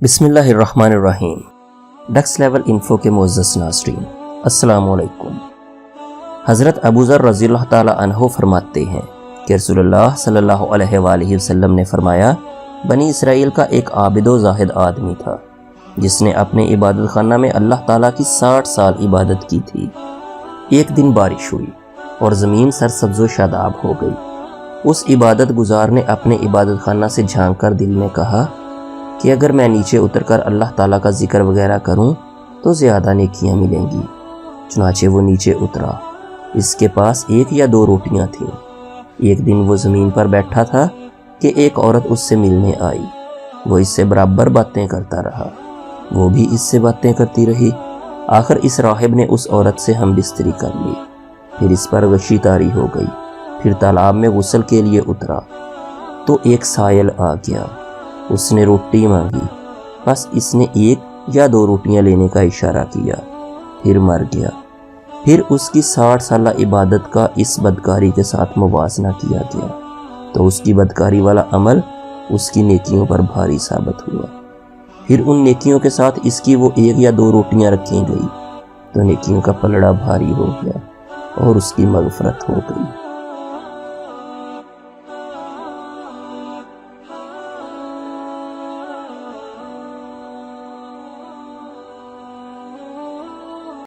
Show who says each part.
Speaker 1: بسم اللہ الرحمن الرحیم۔ ڈکس لیول انفو کے معزز ناظرین، السلام علیکم۔ حضرت ابو ذر رضی اللہ تعالی عنہ فرماتے ہیں کہ رسول اللہ صلی اللہ علیہ وآلہ وسلم نے فرمایا، بنی اسرائیل کا ایک عابد و زاہد آدمی تھا جس نے اپنے عبادت خانہ میں اللہ تعالیٰ کی 60 سال عبادت کی تھی۔ ایک دن بارش ہوئی اور زمین سرسبز و شاداب ہو گئی۔ اس عبادت گزار نے اپنے عبادت خانہ سے جھانک کر دل میں کہا کہ اگر میں نیچے اتر کر اللہ تعالیٰ کا ذکر وغیرہ کروں تو زیادہ نیکیاں ملیں گی۔ چنانچہ وہ نیچے اترا۔ اس کے پاس 1 یا 2 روٹیاں تھیں۔ ایک دن وہ زمین پر بیٹھا تھا کہ ایک عورت اس سے ملنے آئی۔ وہ اس سے برابر باتیں کرتا رہا، وہ بھی اس سے باتیں کرتی رہی۔ آخر اس راہب نے اس عورت سے ہم بستری کر لی، پھر اس پر غشی طاری ہو گئی۔ پھر تالاب میں غسل کے لیے اترا تو ایک سائل آ گیا۔ اس نے روٹی مانگی، بس اس نے 1 یا 2 روٹیاں لینے کا اشارہ کیا، پھر مر گیا۔ پھر اس کی 60 سالہ عبادت کا اس بدکاری کے ساتھ موازنہ کیا گیا تو اس کی بدکاری والا عمل اس کی نیکیوں پر بھاری ثابت ہوا۔ پھر ان نیکیوں کے ساتھ اس کی وہ 1 یا 2 روٹیاں رکھی گئی تو نیکیوں کا پلڑا بھاری ہو گیا اور اس کی مغفرت ہو گئی۔